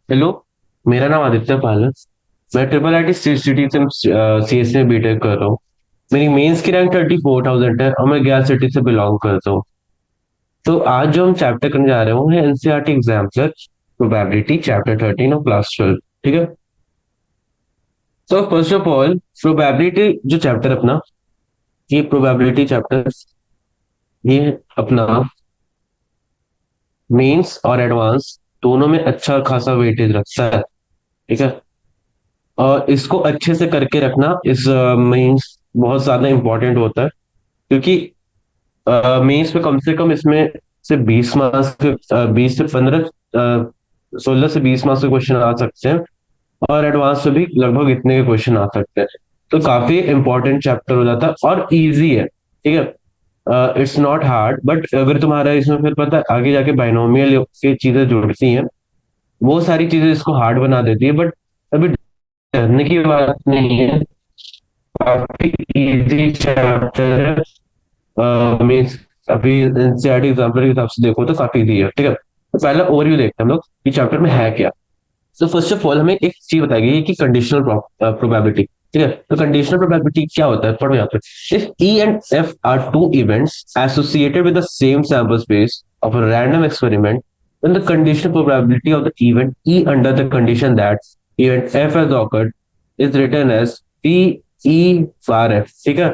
Hello. मेरा नाम आदित्य पाल है। मैं ट्रिपल आई टी सिटी से सी एस में बीटेक कर रहा हूँ। मेरी मेंस की रैंक 34,000 है और मैं गया सिटी से बिलोंग करता हूँ। तो आज जो हम चैप्टर करने जा रहे हैं वो है एनसीईआरटी एग्जाम्पलर प्रोबेबिलिटी चैप्टर 13 और क्लास 12। ठीक है। तो फर्स्ट ऑफ ऑल प्रोबेबिलिटी जो चैप्टर अपना, ये प्रोबेबिलिटी चैप्टर, ये अपना मेंस और एडवांस दोनों में अच्छा खासा वेटेज रखता है। ठीक है। और इसको अच्छे से करके रखना इस मेंस बहुत ज्यादा इंपॉर्टेंट होता है, क्योंकि मेंस में कम से कम इसमें से 20 मार्क्स के 16 से 20 मार्क्स के क्वेश्चन आ सकते हैं। और एडवांस में भी लगभग इतने के क्वेश्चन आ सकते हैं। तो काफी इंपॉर्टेंट चैप्टर हो जाता है और इजी है। ठीक है। इट्स नॉट हार्ड, बट अगर तुम्हारा इसमें फिर पता है आगे जाके बाइनोमियल की चीजें जुड़ती हैं, वो सारी चीजें इसको हार्ड बना देती है। बट अभी डरने की बात नहीं है, काफी इजी चैप्टर है। मीन्स अभी एनसीईआरटी एग्जाम्पल के हिसाब से देखो तो काफी इजी है। ठीक है। तो पहला ओवरव्यू देखते हैं हम लोग कि चैप्टर में है क्या। तो फर्स्ट ऑफ ऑल हमें एक चीज बताई गई है कि कंडीशनल प्रोबेबिलिटी। ठीक है। तो कंडीशनल प्रोबेबिलिटी क्या होता है, पढ़ो यहाँ पे। If E and F are two events associated with the same sample space of a random experiment, then the conditional probability of the event E under the condition that event F has occurred is written as P E bar F। ठीक है।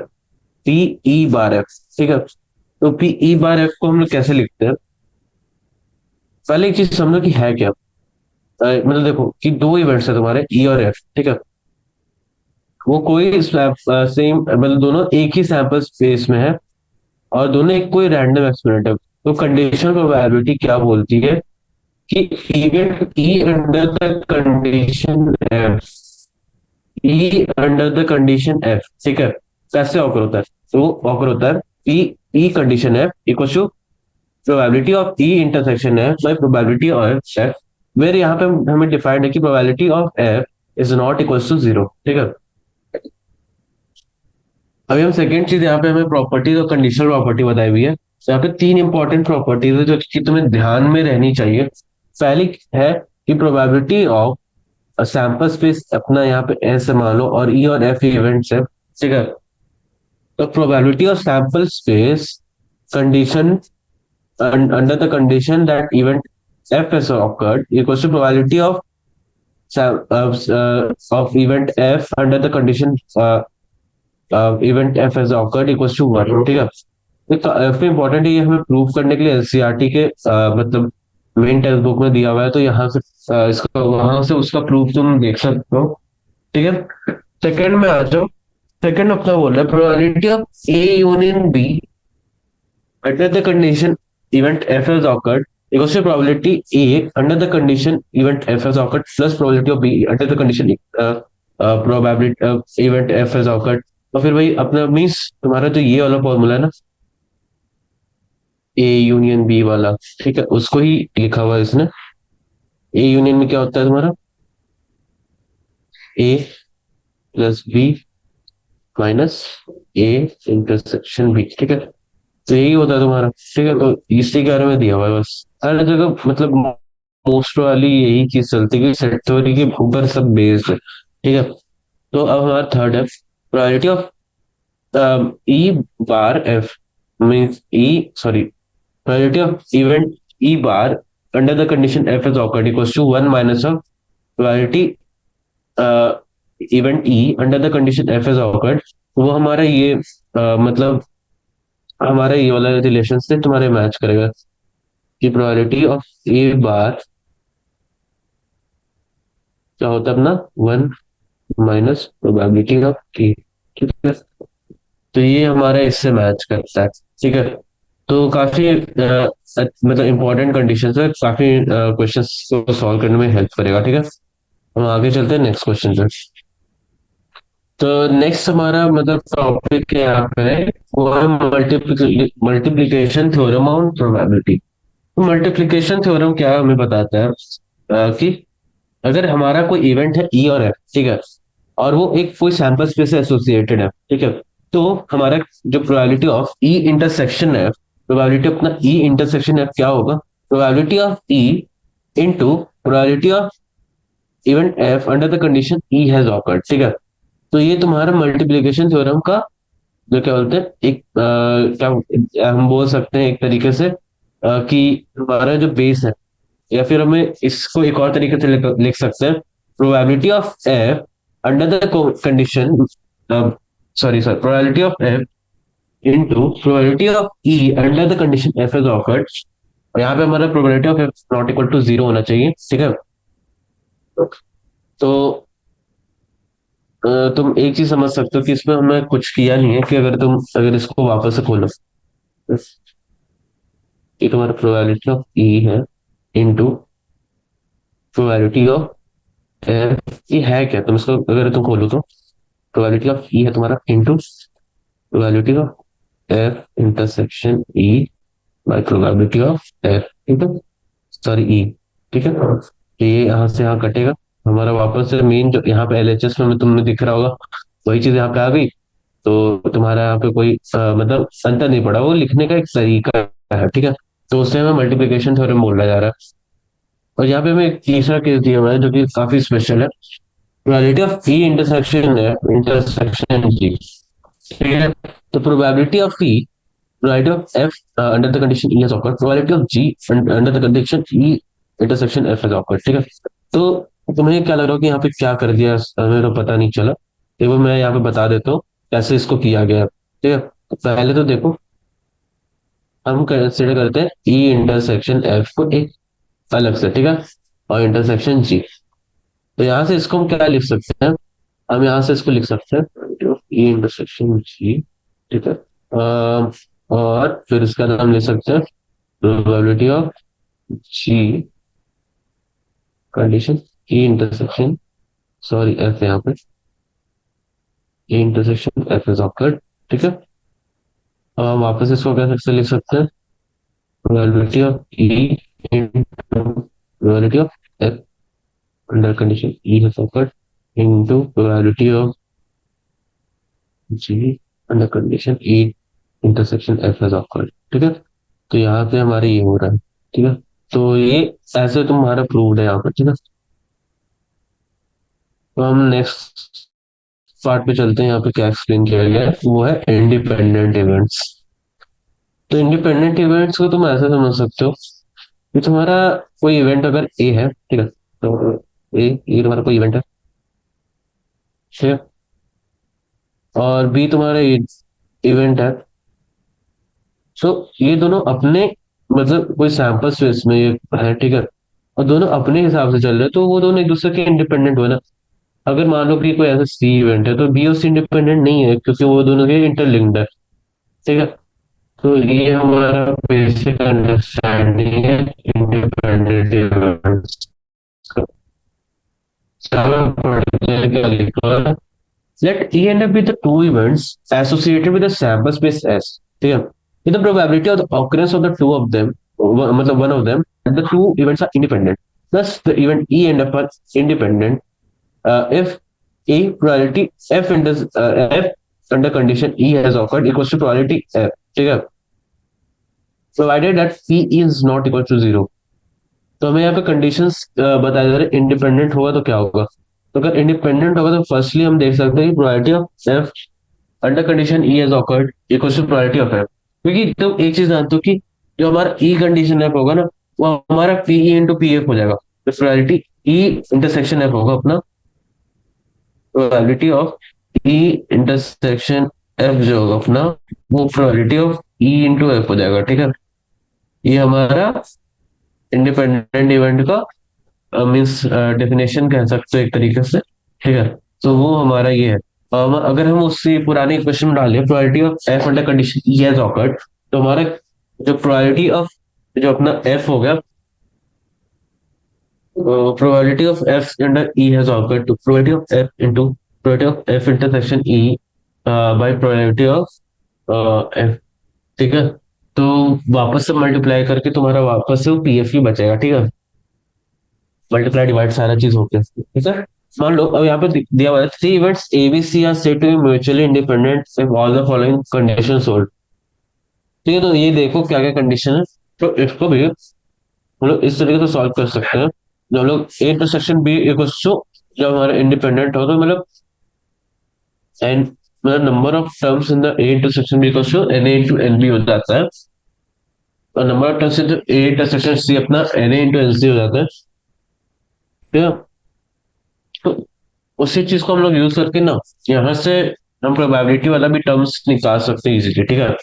P E bar F। ठीक है। तो P E bar F को हम लोग कैसे लिखते हैं? पहले एक चीज समझो कि है क्या। मतलब देखो कि दो इवेंट्स है तुम्हारे ई और एफ। ठीक है। वो कोई सेम मतलब दोनों एक ही सैंपल स्पेस में है और दोनों एक कोई रैंडम एक्सपेरिमेंट है। तो कंडीशनल प्रोबेबिलिटी क्या बोलती है कि event E under the condition F, E under the condition F. ठीक है। कैसे ऑकर होता है? तो वो ऑकर होता है E, E condition F equal to probability of E intersection F by probability of F, where यहाँ पे हमें डिफाइंड है कि probability of F is not equal to zero. ठीक है। अभी हम सेकंड चीज यहाँ पे हमें प्रॉपर्टीज और कंडीशनल प्रॉपर्टी बताई हुई है। तो यहाँ पे तीन इंपॉर्टेंट प्रॉपर्टीज है जो कि तुम्हें ध्यान में रहनी चाहिए। पहली है कि प्रोबेबिलिटी ऑफ सैंपल स्पेस अपना यहाँ पे ऐसे मान लो और ई और एफ इवेंट्स है। ठीक है। तो probability of sample space condition under the condition that event F has occurred equals to probability of event F under the condition event F has occurred equals to 1। ठीक है। तो काफी इंपॉर्टेंट है, ये हमें प्रूव करने के लिए एनसीईआरटी के मतलब मेन टेक्स्ट बुक में दिया हुआ है। तो यहाँ से इसका वहां से उसका प्रूफ तुम देख सकते हो। ठीक है। सेकंड में आ जाओ। सेकंड अपना बोल रहा है probability of A union B under the condition event F has occurred equals to probability A under the condition event F has occurred plus probability of B under the condition probability of event F has occurred। तो फिर भाई अपना means तुम्हारा जो ये वाला formula है ना, ए यूनियन बी वाला, ठीक है, उसको ही लिखा हुआ है इसने। ए यूनियन में क्या होता है तुम्हारा? A plus B minus A intersection B. ठीक है। तो यही होता है तुम्हारा। ठीक है। तो इसी के बारे में दिया हुआ है बस। हर जगह मतलब मोस्ट वाली यही चीज चलती है कि सेट थ्योरी के ऊपर सब बेस्ड है। ठीक है। तो अब हमारा थर्ड है probability of E bar F means E sorry probability of event E bar under the condition F is occurred equals to 1 minus of probability event E under the condition F is occurred. वो हमारा ये मतलब हमारा ये वाला relation से तुम्हारे match करेगा कि प्रोबेबिलिटी ऑफ ए बार क्या होता है अपना 1 माइनस प्रोबेबिलिटी ऑफ ए। ठीक है। तो ये हमारा इससे मैच करता है। ठीक है। तो काफी मतलब इंपॉर्टेंट कंडीशन है, काफी क्वेश्चंस को सॉल्व करने में हेल्प करेगा। ठीक है। हम आगे चलते हैं नेक्स्ट क्वेश्चन पे। तो नेक्स्ट हमारा मतलब टॉपिक क्या यहाँ पे है, वो है मल्टीप्लीकेशन थ्योरम ऑन प्रोबेबिलिटी। तो मल्टीप्लीकेशन थ्योरम क्या हमें बताता है कि अगर हमारा कोई इवेंट है ई और एफ, ठीक है, और वो एक कोई सैंपल स्पेस से एसोसिएटेड है, ठीक है, तो हमारा जो प्रोबेबिलिटी ऑफ ई इंटरसेक्शन है, प्रोबेबिलिटी अपना ई इंटरसेक्शन है क्या होगा? Probability of E into probability of event F under the condition E has occurred, ठीक है। तो ये तुम्हारा मल्टीप्लीकेशन थ्योरम का जो क्या बोलते हैं एक क्या हम बोल सकते हैं एक तरीके से कि हमारा जो बेस है, या फिर हमें इसको एक और तरीके से लिख सकते हैं, probability of F under the condition, sorry probability of F into probability of E under the condition F is occurred. और यहाँ पे हमारा probability of F not equal to zero होना चाहिए, ठीक है। तो तुम एक चीज समझ सकते हो कि इसमें हमें कुछ किया नहीं है कि अगर इसको वापस से खोलो, ये तुम्हारा प्रोबेबिलिटी ऑफ ई है इनटू प्रोबेबिलिटी ऑफ एफ, ये है क्या, तुम इसको अगर तुम खोलो तो प्रोबेबिलिटी ऑफ ई है तुम्हारा into probability of F intersection E by probability of F, ठीक है, सॉरी ई, ठीक है। तो ये यहाँ से यहाँ कटेगा, हमारा वापस से मेन जो यहाँ पे एलएचएस में तुमने दिख रहा होगा वही चीज यहाँ पे आ गई। तो तुम्हारा यहाँ पे कोई मतलब अंतर नहीं पड़ा, वो लिखने का एक तरीका है, ठीक है। तो उससे हमें मल्टीप्लिकेशन थ्योरम बोला जा रहा है। और यहाँ पे हमें एक तीसरा केस दिया हुआ है जो कि काफी स्पेशल है, प्रोबेबिलिटी ऑफ ई इंटरसेक्शन है इंटरसेक्शन जी, ठीक है। तो probability of E, probability of F under the condition E has occurred, probability of G under the condition E intersection F has occurred, ठीक है। तो तुम्हें क्या लग रहा है कि यहाँ पे क्या कर दिया, हमें तो पता नहीं चला। तो वो मैं यहाँ पे बता देता हूँ कैसे इसको किया गया, ठीक है। तो पहले तो देखो, हम कंसिडर करते हैं ई इंटरसेक्शन एफ को एक अलग से, ठीक है, और इंटरसेक्शन जी। तो यहाँ से इसको हम क्या लिख सकते हैं, हम यहाँ से इसको लिख सकते हैं ई इंटरसेक्शन जी, ठीक है। और फिर इसका नाम ले सकते हैं probability of G condition E intersection, sorry F यहाँ पे, E intersection F is occurred, ठीक है। अब हम वापस इसको कैसे लिख सकते हैं, probability of E probability of F under condition E has occurred into probability of G under condition E intersection F has occurred, ठीक है। तो यहाँ पे हमारे ये हो रहा है, ठीक है। तो ये ऐसे तुम्हारा प्रूव्ड है यहाँ पर, ठीक है। तो हम नेक्स्ट पार्ट पे चलते हैं, यहाँ पे क्या एक्सप्लेन किया गया है वो है इंडिपेंडेंट इवेंट्स। तो इंडिपेंडेंट इवेंट्स को तुम ऐसे समझ सकते हो कि तुम्हारा कोई इवेंट अगर ए है, ठीक है, तो ये तुम्हारा कोई इवेंट है, ठीक है, और बी तुम्हारा इवेंट है। तो ये दोनों अपने मतलब कोई सैंपल स्पेस में ये है, ठीक है, और दोनों अपने हिसाब से चल रहे हैं, तो वो दोनों एक दूसरे के इंडिपेंडेंट हुए ना। अगर मान लो कि कोई ऐसा सी इवेंट है तो बी और सी इंडिपेंडेंट नहीं है क्योंकि वो दोनों के इंटरलिंक्ड है, ठीक है। तो ये हमारा बेसिक अंडरस्टैंडिंग है इंडिपेंडेंट इवेंट्स का। चलो पढ़ते हैं क्या लिखा है। Let E and F be the two events associated with a sample space S. ठीक है, with the probability of the occurrence of the two of them, मतलब one of them, and the two events are independent. Thus, the event E and F are independent. If A probability F under F under condition E has occurred equals to probability F. ठीक है, provided that P is not equal to zero. तो हमें यहाँ पे conditions बताया जा रहा है, इंडिपेंडेंट होगा तो क्या होगा। तो अगर इंडिपेंडेंट होगा तो फर्स्टली हम देख सकते हैं कि probability of F under condition E has occurred equals to probability of F. क्योंकि तुम एक चीज जानते हो कि जो हमारा ई कंडीशन एफ होगा ना, वो हमारा P E into P F हो जाएगा। तो प्रोबेबिलिटी ई इंटरसेक्शन एफ होगा अपना, probability of E intersection F जो होगा अपना, वो probability of E into F हो जाएगा, ठीक है। ये हमारा इंडिपेंडेंट इवेंट का मीन्स डेफिनेशन कह सकते हो एक तरीके से, ठीक है। तो वो हमारा ये है। अगर हम उससे पुराने क्वेश्चन में डालें probability of F under condition E has occurred, तो हमारा जो प्रोबेबिलिटी ऑफ जो अपना एफ हो गया, probability of F under E has occurred तो probability of F into probability of F intersection E by probability of F, ठीक है। तो वापस से मल्टीप्लाई करके तुम्हारा वापस से वो पी एफ ही बचेगा, ठीक है। मल्टीप्लाई डिवाइड सारा चीज हो गया, ठीक है। मान लो अब यहाँ पे दिया हुआ है three events A B C are said to be mutually independent if all the following conditions hold. ठीक है, तो ये देखो क्या क्या कंडीशन है। तो इसको भी हम लोग इस तरीके से सॉल्व कर सकते हैं। जो हम लोग A intersection B equals to, जब हमारा इंडिपेंडेंट हो तो मतलब एन, मतलब number of terms in the A intersection B equals to N A into N B हो जाता है, और number of terms in A intersection C अपना N A into N C हो जाता है, ठीक है। तो उसी चीज को हम लोग यूज करके ना यहाँ से हम प्रोबेबिलिटी वाला भी टर्म्स निकाल सकते हैं इजीली, ठीक है।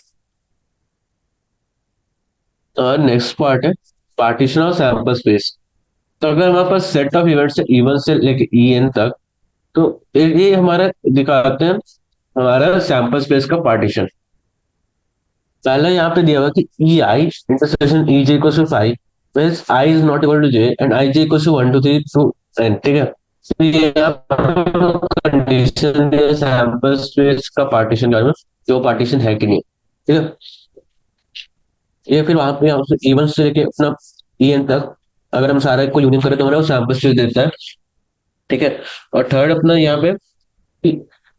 और नेक्स्ट पार्ट है पार्टीशन ऑफ सैंपल स्पेस। तो अगर हमारे पास सेट ऑफ इवेंट्स है E1 से लेके En तक, तो ये हमारा दिखाते हैं हमारा सैंपल स्पेस का पार्टीशन। पहला यहाँ पे दिया हुआ कि E I intersection E J equal to five, means I is not equal to J and I J equal to 1 2 3 to N, ठीक है। तो ये कंडीशन सैंपल स्पेस का पार्टीशन का, जो पार्टीशन है कि नहीं, ठीक है। ये फिर वहां पे हमसे इवन से लेके अपना ई एन तक अगर हम सारे को यूनियन करें तो हमारा सैंपल स्पेस देता है, ठीक है। और थर्ड अपना यहाँ पे कि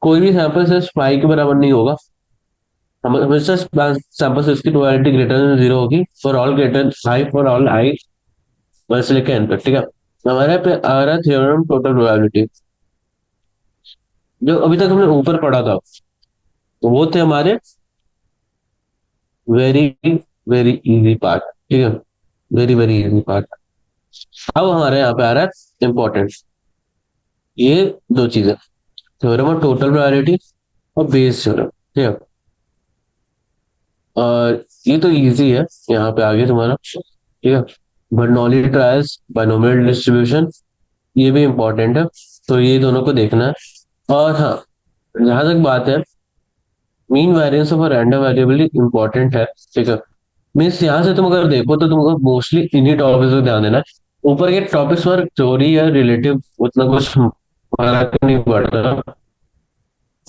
कोई भी सैंपल साइज फाइव के बराबर नहीं होगा, हम हमेशा सैंपल साइज की प्रोबेबिलिटी ग्रेटर देन जीरो होगी for all greater five for all I one से लेकर एन तक, ठीक है। हमारे पे आ रहा है थ्योरम टोटल प्रोबेबिलिटी, जो अभी तक हमने ऊपर पढ़ा था, तो वो थे हमारे वेरी वेरी इजी पार्ट, ठीक है, वेरी वेरी इजी पार्ट। अब हमारे यहाँ पे आ रहा है इंपॉर्टेंट, ये दो चीजें, थ्योरम ऑफ टोटल प्रोबेबिलिटी और बेस थ्योरम, ठीक है। और ये तो इजी है यहाँ पे आगे तुम्हारा, ठीक है। बर्नौली ट्रायल्स, बाइनोमियल डिस्ट्रीब्यूशन, ये भी इंपॉर्टेंट है, तो ये दोनों को देखना है। और हाँ, जहां तक बात है mean variance of random variable important है, ठीक है। मीन्स यहाँ से तुम अगर देखो तो तुमको मोस्टली इन्हीं टॉपिक्स पे ध्यान देना है। ऊपर के टॉपिक्स पर थ्योरी या रिलेटिव उतना कुछ फर्क नहीं पड़ता,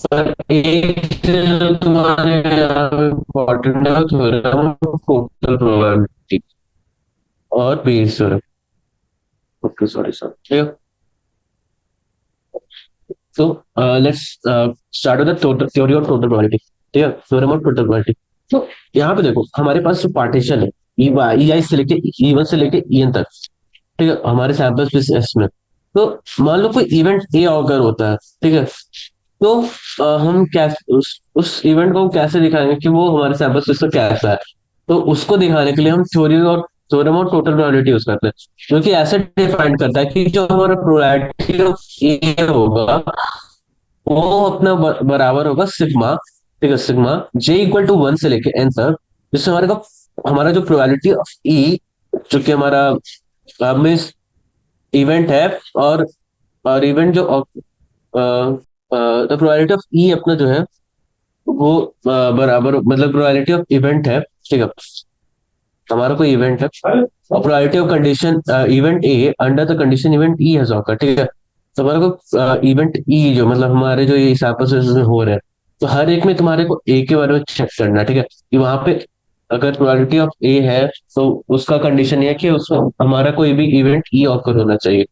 पर एक चीज जो तुम्हारे यहाँ पे इम्पोर्टेंट है थ्योरम ऑफ टोटल प्रोबेबिलिटी और Bayes theorem. Okay sorry sir, ठीक है। तो let's start with the total theory of total probability, ठीक है, थ्योरम ऑफ टोटल प्रोबेबिलिटी। तो यहाँ पे देखो हमारे पास जो पार्टीशन है ई आई से लेके ई वन से लेके ई एन तक, ठीक है, हमारे सैंपल स्पेस एस में। तो मान लो कोई इवेंट ए ऑकर होता है, ठीक है। तो हम कैसे उस इवेंट को हम कैसे दिखाएंगे कि वो हमारे सैंपल स्पेस में कैसा है, तो उसको दिखाने के लिए हम थ्योरी और theorem of total probability use करते हैं, जो कि ऐसे डिफाइन करता है कि जो हमारा प्रोबेबिलिटी ऑफ ए होगा वो अपना बराबर होगा सिग्मा, ठीक है, sigma J equal to one से लेके एन तक, जिससे हमारे का हमारा जो प्रोबेबिलिटी ऑफ ई, जो कि हमारा मीन्स इवेंट है, और इवेंट जो द प्रोबेबिलिटी ऑफ ई अपना जो है वो बराबर मतलब प्रोबेबिलिटी ऑफ इवेंट है, ठीक है। हमारा कोई इवेंट है और probability of condition event A under the condition event E has occur, ठीक है। तो हमारे को इवेंट ई जो मतलब हमारे जो ये सैंपल्स में हो रहे हैं, तो हर एक में तुम्हारे को ए के बारे में चेक करना है, ठीक है, कि वहां पे अगर प्रोबेबिलिटी ऑफ ए है तो उसका कंडीशन ये है कि उसमें हमारा कोई भी इवेंट ई ऑकर होना चाहिए,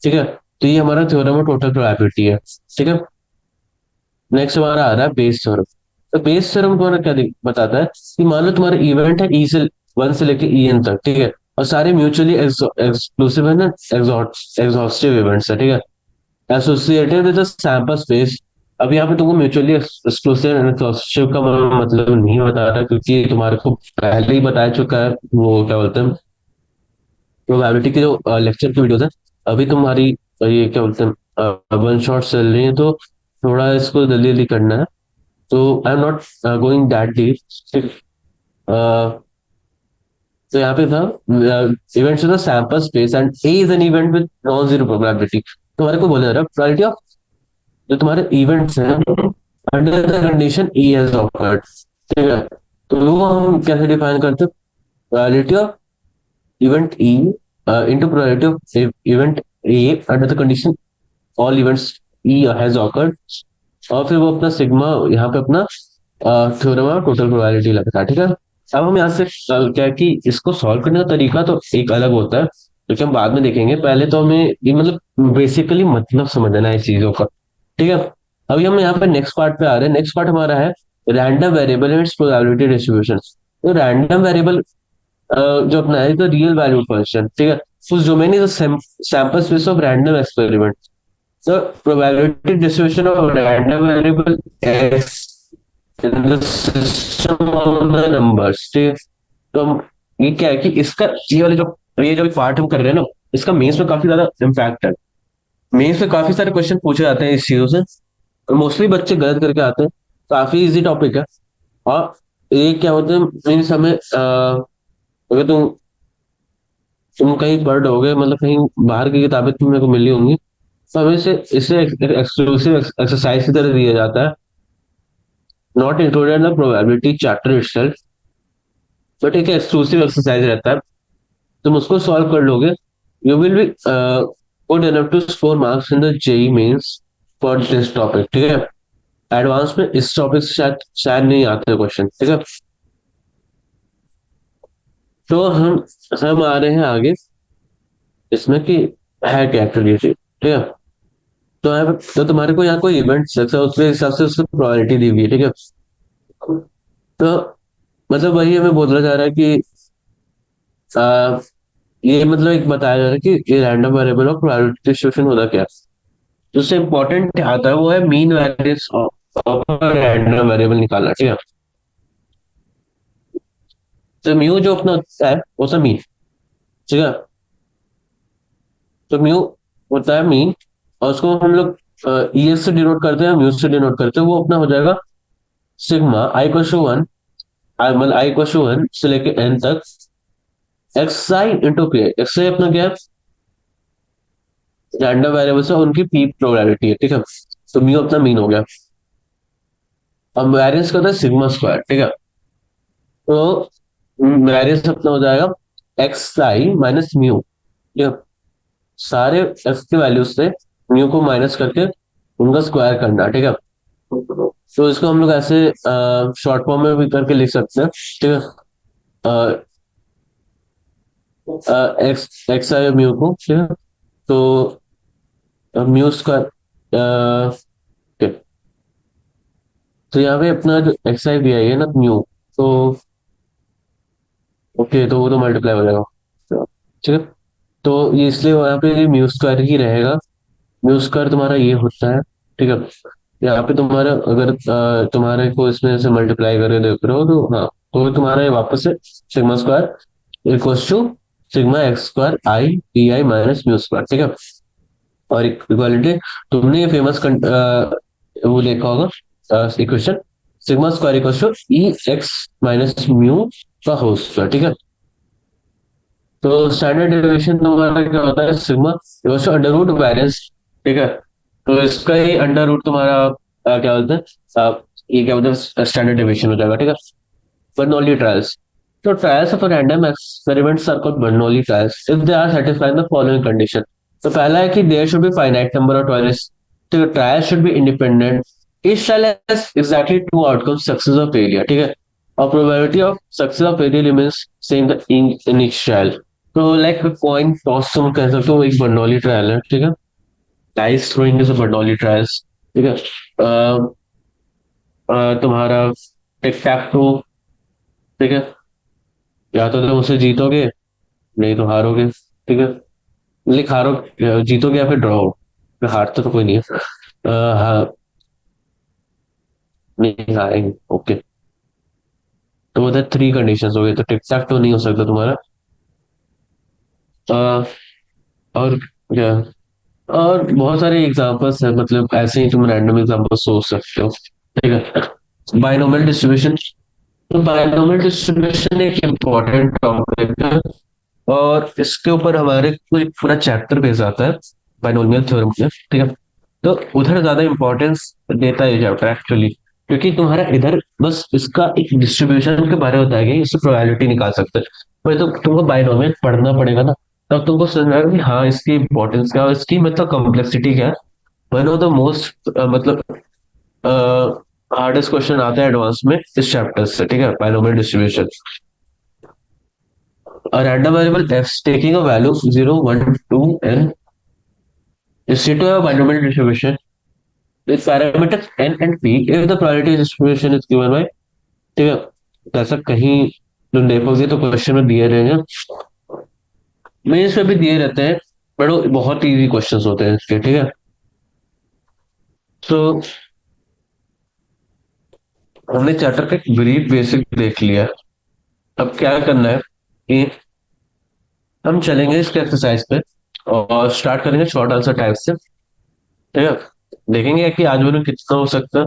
ठीक है। तो ये हमारा थ्योरम ऑफ टोटल प्रोबेबिलिटी है, ठीक है। नेक्स्ट हमारा आ रहा है बेस थ्योरम। तो बेस थ्योरम तुम्हारा क्या बताता है कि मान लो तुम्हारा इवेंट है ई से वन से लेके ई एन तक, ठीक है, और सारे म्यूचुअली एक्सक्लूसिव है ना, एग्जॉस्टिव इवेंट्स है, ठीक है, एसोसिएटेड विद सैंपल स्पेस। अब यहाँ पे तुमको म्यूचुअली एक्सक्लूसिव एंड एग्जॉस्टिव का मतलब नहीं बता रहा, क्योंकि तुम्हारे को पहले ही बताया चुका है वो क्या बोलते हैं प्रोबेबिलिटी के जो लेक्चर की वीडियोस है। अभी तुम्हारी ये क्या बोलते हैं वन शॉट चल रही है, तो थोड़ा इसको जल्दी जल्दी करना है, तो I am not going that deep. तो यहाँ पे था events in the sample space and A is an event with non zero probability. तुम्हारे को बोला जा रहा है प्रोबेबिलिटी ऑफ जो तुम्हारे इवेंट्स हैं under the condition E has occurred, ठीक है। तो वो हम कैसे डिफाइन करते हैं, probability of event E into probability of event A under the condition all events E has awkward, और फिर वो अपना सिग्मा यहाँ पे अपना थ्योरम ऑफ टोटल प्रोबेबिलिटी लगता है, ठीक है। अब हम यहाँ से क्या है कि इसको सॉल्व करने का तरीका तो एक अलग होता है, जो कि हम बाद में देखेंगे। पहले तो हमें ये मतलब बेसिकली मतलब समझना है इस चीजों का, ठीक है। अभी हम यहाँ पे नेक्स्ट पार्ट पे आ रहे हैं। नेक्स्ट पार्ट हमारा है random variable and probability distribution. तो रैंडम वेरिएबल जो अपना है तो रियल वैल्यू फंक्शन, ठीक है, whose domain is a sample space of random experiment. The probability distribution of random variable x in the system of the numbers. ठीक है, तो हम ये क्या है कि इसका ये वाले जो ये जो पार्ट हम कर रहे हैं ना, इसका मेंस में काफी ज्यादा इम्पैक्ट है। मेंस में काफी सारे क्वेश्चन पूछे जाते हैं इस चीजों से, और मोस्टली बच्चे गलत करके आते हैं। काफी इजी टॉपिक है। और ये क्या होता है, मीन्स हमें अगर तुम कहीं पढ़ रहोगे, मतलब कहीं बाहर की किताबें तुमने को मिली होंगी, तो हमें इसे एक्सक्लूसिव एक्सरसाइज की तरह दिया जाता है, not included the probability chapter itself. तो ठीक है, एक्सक्लूसिव एक्सरसाइज रहता है, तुम उसको सॉल्व कर लोगे, you will be good enough to score marks in the JEE Mains for this topic. ठीक है, एडवांस में इस टॉपिक से शायद शायद नहीं आते क्वेश्चन। ठीक है, तो हम आ रहे हैं आगे इसमें कि है क्या एक्चुअली। ठीक है, तो तुम्हारे को यहाँ कोई इवेंट उसके हिसाब से उसकी प्रायोरिटी दी हुई है। ठीक है, तो मतलब वही हमें बोलना चाह रहा है कि आ, ये मतलब एक बताया जा रहा है कि ये रैंडम वेरिएबल और प्रायोरिटी डिस्ट्रीब्यूशन होता क्या है। जो सबसे इंपॉर्टेंट आता है वो है mean variance of random variable निकालना। ठीक है, तो म्यू जो अपना होता है वो सब मीन। ठीक है, तो म्यू होता है मीन, और उसको हम लोग ई एस से डिनोट करते हैं, म्यू से डिनोट करते हैं। वो अपना हो जाएगा sigma I equal to one, मतलब आई इक्वल टू वन से लेके एन तक X I into P. X I अपना क्या है, रैंडम वेरिएबल्स है उनकी पी प्रोबेबिलिटी है। ठीक है, तो म्यू अपना मीन हो गया। अब वेरियंस का होता है सिग्मा स्क्वायर। ठीक है, तो वेरियंस अपना हो जाएगा एक्स आई माइनस म्यू। ठीक है, सारे एक्स के वैल्यूज से म्यू को माइनस करके उनका स्क्वायर करना। ठीक है, तो इसको हम लोग ऐसे शॉर्ट फॉर्म में भी करके लिख सकते हैं। ठीक है, एक्स एक्स आई म्यू को। ठीक है, तो म्यू स्क्वायर, तो यहाँ पे अपना जो एक्स आई भी आई है ना म्यू, तो ओके, तो वो तो मल्टीप्लाई हो जाएगा। ठीक है, तो ये इसलिए वहाँ पे म्यू स्क्वायर ही रहेगा। म्यू स्क्वायर तुम्हारा ये होता है। ठीक है, यहाँ पे तुम्हारा अगर तुम्हारे को इसमें से मल्टीप्लाई करके देख रहे हो तो हाँ, तो तुम्हारा ये वापस से sigma square equals to sigma X square I P I minus mu square. ठीक है, और इक्वालिटी तुमने ये फेमस वो देखा होगा equation, sigma square equals to E X minus mu का होल स्क्वायर। ठीक है, तो स्टैंडर्ड डेविएशन तुम्हारा क्या होता है, sigma equals to under root variance. ठीक है, तो इसका ही अंडर रूट तुम्हारा क्या बोलते हैं, ये क्या बोलते हैं, स्टैंडर्ड डेविएशन हो जाएगा। ठीक है, बर्नौली ट्रायल्स, तो trials of random experiments are called Bernoulli trials if they are satisfying the following condition. तो पहला है कि there should be finite number of trials, तो trial should be independent, each trial has exactly two outcomes, success और failure. ठीक है, और probability of success और failure remains same in each trial. तो लाइक कॉइन टॉस तुम कह सकते हो, एक बर्नौली ट्रायल है। ठीक है, dice throwing is a Bernoulli trials. ठीक है, तुम्हारा टिक टैक टू। ठीक है, या तो तुम उसे जीतोगे, नहीं तो हारोगे। ठीक है, लिख हारो, जीतोगे या फिर ड्रॉ। हारते तो कोई नहीं है। हाँ, नहीं हारेंगे। ओके, तो मतलब थ्री कंडीशंस हो गए, तो टिक टैक तो नहीं हो सकता तुम्हारा। अ, और क्या, और बहुत सारे एग्जांपल्स है, मतलब ऐसे ही तुम रैंडम एग्जांपल सोच सकते हो। ठीक है, बाइनोमियल डिस्ट्रीब्यूशन, तो बाइनोमियल डिस्ट्रीब्यूशन एक इम्पोर्टेंट टॉपिक है, और इसके ऊपर हमारे को एक पूरा चैप्टर बेस आता है बाइनोमियल थ्योरम में। ठीक है, तो उधर ज्यादा इंपॉर्टेंस देता है ये चैप्टर एक्चुअली, क्योंकि तुम्हारा इधर बस इसका एक डिस्ट्रीब्यूशन के बारे में बताया गया, इससे प्रोबेबिलिटी निकाल सकते हैं। पर तो तुमको बाइनोमियल पढ़ना पड़ेगा ना, तब तुमको समझ में आएगा कि हाँ इसकी इंपॉर्टेंस क्या है, इसकी मतलब कॉम्प्लेक्सिटी क्या है। वन ऑफ द मोस्ट मतलब हार्डेस्ट क्वेश्चन आता है एडवांस में इस चैप्टर से। ठीक है, binomial distribution, a random variable x taking a value 0, 1, 2, n is said to have a binomial distribution with parameters n and p if the probability distribution is given by। ठीक है, तो ऐसा कहीं तुम देखोगे तो क्वेश्चन में दिए रहेंगे मेंस पे भी दिए रहते हैं, बट वो बहुत इजी क्वेश्चंस होते हैं इसके, ठीक है। तो हमने चैप्टर का एक ब्रीफ बेसिक देख लिया। अब क्या करना है कि हम चलेंगे इसके एक्सरसाइज पे और स्टार्ट करेंगे शॉर्ट आंसर टाइप से, ठीक है। देखेंगे कि आज भी कितना हो सकता है।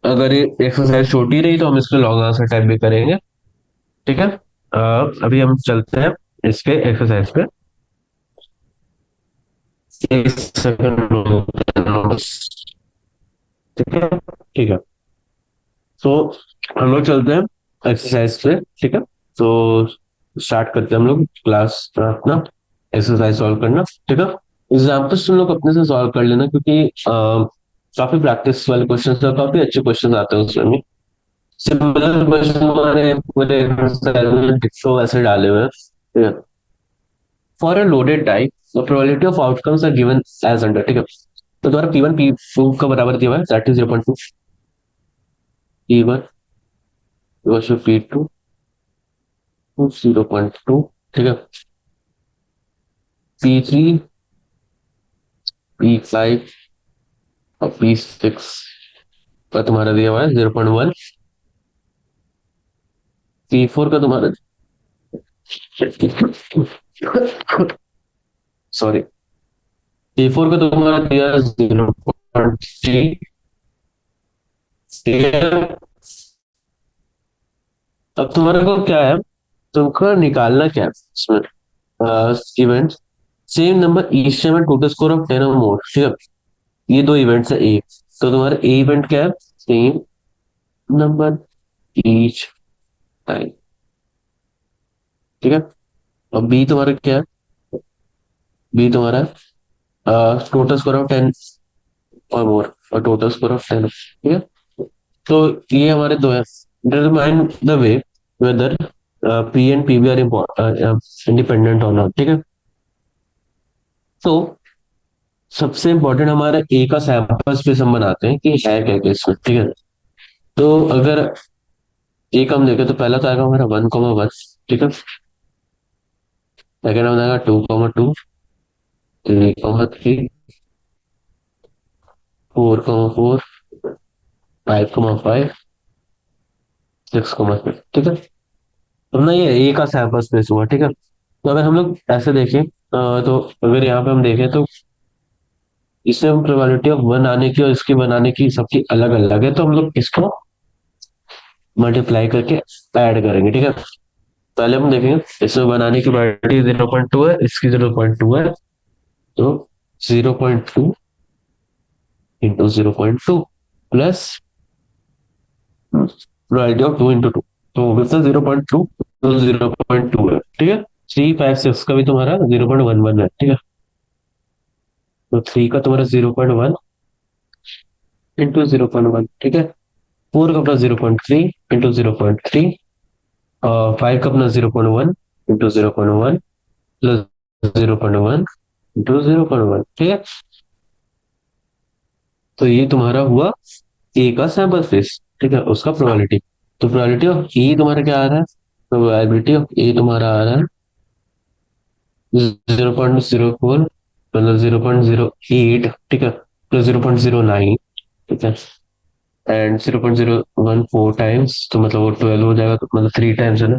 अगर ये एक्सरसाइज छोटी रही तो हम इसके लॉन्ग आंसर टाइप भी करेंगे, ठीक है। अभी हम चलते हैं इसके एक्सरसाइज पे। एक सेकंड, ठीक है, ठीक है। तो हम लोग चलते हैं एक्सरसाइज पे, ठीक है। तो स्टार्ट करते हैं हम लोग क्लास अपना एक्सरसाइज सॉल्व करना, ठीक है। एग्जाम्पल्स तुम लोग अपने से सॉल्व कर लेना, क्योंकि काफी प्रैक्टिस वाले क्वेश्चन और काफी अच्छे क्वेश्चन आते हैं उसमें भी। सिमिलर क्वेश्चन हमारे पूरे एक्सरसाइज में डिट्टो ऐसे डाले हुए हैं, ठीक है। For a loaded die the probability of outcomes are given as under, ठीक है। तो तुम्हारा P1 P2 का बराबर दिया हुआ है, दैट इज 0.2, P1 P2 0.2, ठीक है। P3 P5 और P6 का तुम्हारा दिया हुआ है 0.1, P4 का तुम्हारा सॉरी, P4 का तुम्हारा दिया 0.3, ठीक है। अब तुम्हारे को क्या है, तुमको निकालना क्या है इसमें event, same number each time and total score of 10 और मोर, ठीक है। ये दो इवेंट्स है ए, तो तुम्हारा ए इवेंट क्या है, सेम नंबर ईच टाइम, ठीक है। और बी तुम्हारा क्या है, बी तुम्हारा टोटल स्कोर ऑफ 10 और मोर, और टोटल स्कोर ऑफ 10, ठीक है। तो ये हमारे दो है। Determine the way whether P and P B are independent और नॉट, ठीक है। तो सबसे इंपॉर्टेंट हमारा ए का सैंपल स्पेस हम बनाते हैं कि है क्या क्या इसमें, ठीक है। तो अगर ए का हम देखें तो पहला तो आएगा हमारा 1,1, ठीक है। सेकेंड हो जाएगा 2,2, 3,3, 4,4, 5,5, 6,6, ठीक है। तो ना ये ए का सैंपल स्पेस हुआ, ठीक है। तो अगर हम लोग ऐसे देखें तो अगर यहाँ पे हम देखें तो इससे हम प्रोबेबिलिटी ऑफ वन आने की और इसकी बनाने की सबकी अलग अलग है, तो हम लोग इसको मल्टीप्लाई करके ऐड करेंगे, ठीक है। पहले हम देखेंगे इसमें बनाने की प्रोबेबिलिटी 0.2 है, इसकी 0.2 है, तो 0.2 into 0.2 plus probability of 2 into 2, तो कितना 0.2, तो 0.2 है, ठीक है। 3, 5, 6 का भी तुम्हारा 0.11 है, ठीक है। तो 3 का तुम्हारा 0.1 इंटू 0.1, ठीक है। 4 का अपना 0.3 इंटू 0.3, और 5 का अपना 0.1 इंटू 0.1 प्लस 0.1 इंटू 0.1, ठीक है। तो ये तुम्हारा हुआ ए का सैंपल स्पेस, ठीक है, उसका प्रोबेबिलिटी। तो प्रोबेबिलिटी ऑफ ए तुम्हारा क्या आ रहा है, प्रोबेबिलिटी ऑफ ए तुम्हारा आ रहा है 0.04, मतलब 0.08, ठीक है, प्लस 0.09, ठीक है, एंड 0.014 टाइम्स, तो मतलब वो 12 हो जाएगा, तो मतलब 3 टाइम्स है ना।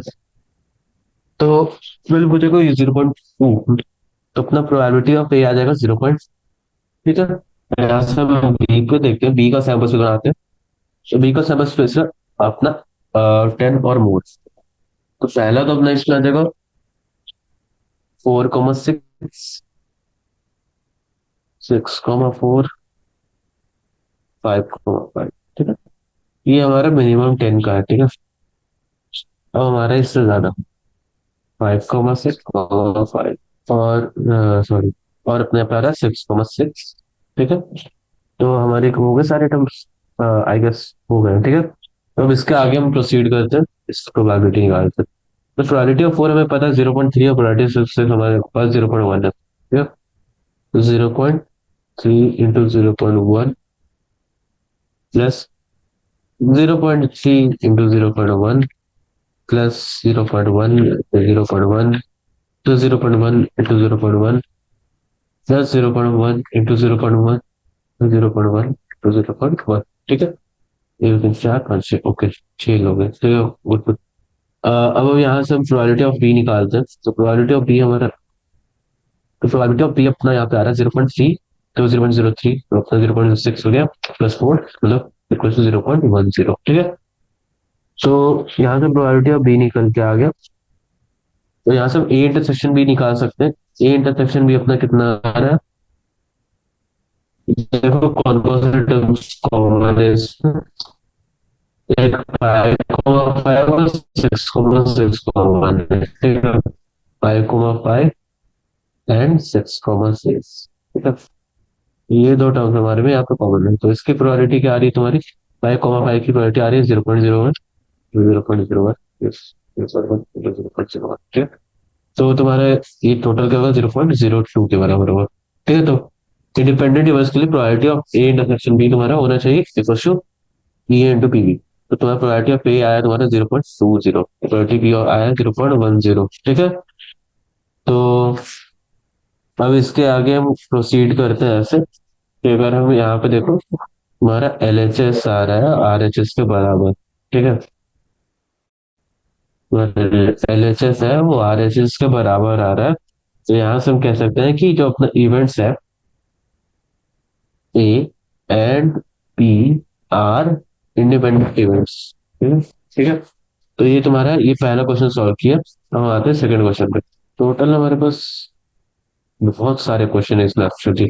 तो 12 हो जाएगा ये 0.2, तो अपना प्रोबेबिलिटी ऑफ ए आ जाएगा 0, ठीक है। यहाँ से हम बी को देखते हैं, बी का सैंपल स्पेस बनाते हैं। तो बी का सैंपल स्पेस है अपना 10 और मोर। तो पहला तो अपना इसमें आ जाएगा 4,6, 6,4, 5,5, ठीक है। ये हमारा मिनिमम 10 का है, ठीक है। अब हमारा इससे ज्यादा 5,6,5, और सॉरी, और अपने पे आ रहा है 6,6, ठीक है। तो हमारे हो गए सारे टर्म्स, आई गेस हो गए, ठीक है। तो अब इसके आगे हम प्रोसीड करते हैं, इस प्रोबेबिलिटी निकालते हैं। तो प्रोबेबिलिटी ऑफ 4 हमें पता है 0.3 और प्रोबेबिलिटी ऑफ 6 हमारे पास 0.1 है, ठीक है। तो 0.3 इंटू 0.1 प्लस 0.3 इंटू 0.1 प्लस 0.1, 0.1 तो 0.1 इंटू 0.1 प्लस 0.1 इंटू 0.1 0.1 इंटू 0.1। ठीक है, एक तीन चार पाँच छः, ओके, छह लोग हैं, ठीक है, गुड गुड। अब हम यहाँ से हम प्रोबेबिलिटी ऑफ बी निकालते हैं, तो प्रोबेबिलिटी ऑफ बी हमारा, तो प्रोबेबिलिटी ऑफ बी अपना यहाँ पे आ रहा है 0.3, तो 0.03, तो अपना 0.6 हो गया, प्लस 4 मतलब इक्वल टू 0.10। ठीक है, तो यहाँ से प्रोबेबिलिटी ऑफ बी निकल के आ गया। तो यहाँ से हम ए इंटरसेक्शन भी निकाल सकते हैं। ए इंटरसेक्शन भी अपना कितना आ रहा है, देखो कौन कौन से टर्म्स कॉमन है इसमें, एक 5,5 और 6,6 कॉमन है, ठीक है, 5,5 एंड 6,6। ठीक है, ये दो टर्म्स हमारे में यहाँ पे कॉमन है, तो इसकी प्रोबेबिलिटी क्या आ रही है तुम्हारी, 5,5 की प्रोबेबिलिटी आ रही है 0.01, 0.01, 0.01, ठीक है। तो तुम्हारा ये टोटल क्या होगा, 0.02 के बराबर होगा। ठीक है, तो इंडिपेंडेंट इमेज के लिए probability of A intersection B तुम्हारा होना चाहिए equal to P A into P B. तो तुम्हारा प्रोबेबिलिटी ऑफ ए आया तुम्हारा 0.20, प्रोबेबिलिटी बी आया 0.10। ठीक है, तो अब इसके आगे हम प्रोसीड करते हैं ऐसे कि अगर हम यहाँ पे देखो हमारा एल एच एस आ रहा है आर एच एस के बराबर। ठीक है, एल एच एस है वो आर एच एस के बराबर आ रहा है, तो यहाँ से हम कह सकते हैं कि जो अपना इवेंट्स है A and P R independent events. ठीक है, तो ये तुम्हारा ये पहला क्वेश्चन सॉल्व किया। हम आते हैं सेकंड क्वेश्चन पे। टोटल हमारे पास बहुत सारे क्वेश्चन है इस लेक्चर की,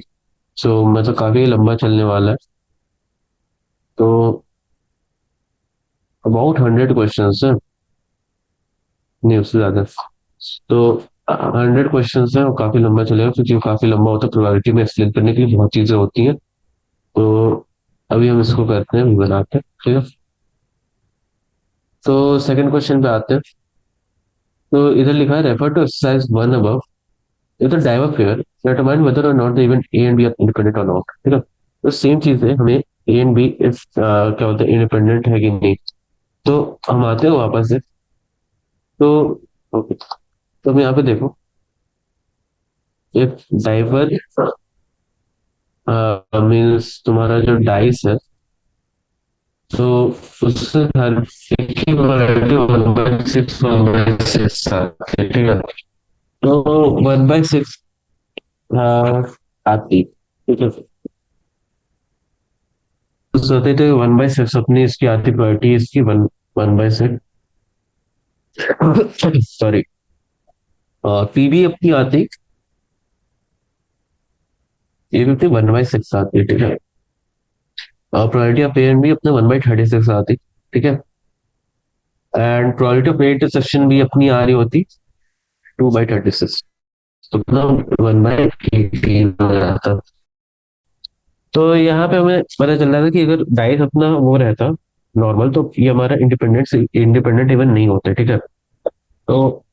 सो मैं तो काफी लंबा चलने वाला है, तो अबाउट 100 क्वेश्चन है, नहीं उससे ज्यादा। तो 100 क्वेश्चन है और काफी लंबा चलेगा, क्योंकि वो काफी लंबा होता है, प्रोबेबिलिटी में एक्सप्लेन करने के लिए बहुत चीजें होती हैं। तो अभी हम इसको करते हैं, बनाते हैं। ठीक है, तो सेकंड क्वेश्चन पे आते हैं। तो इधर लिखा है refer to exercise one above, इधर dive a pair determine whether और not the event A and B are independent और नॉट। ठीक है, तो सेम चीज है, हमें ए एंड बी इस क्या बोलते हैं इंडिपेंडेंट है कि नहीं। तो हम आते हैं वापस से, तो ओके, तो हम यहाँ पे देखो एक डाइवर मीन्स तुम्हारा जो डाइस है, तो उससे हर एक की वैल्यू 1/6 1/6 आती है। ठीक है, तो 1/6 आती, ठीक है, तो सोचते थे 1/6 अपनी इसकी आती प्रॉपर्टी इसकी 1/6 सॉरी, पी भी अपनी आती, ये भी अपनी 1/6 आती है। ठीक है, और probability of A and B अपने 1/36 आती। ठीक है, and probability of A intersection भी अपनी आ रही होती 2/36, तो मतलब 1/18 हो जाता। तो यहाँ पे हमें पता चल रहा था कि अगर डाइस अपना वो रहता नॉर्मल, तो ये हमारा इंडिपेंडेंट इंडिपेंडेंट इवन नहीं होते। ठीक है, तो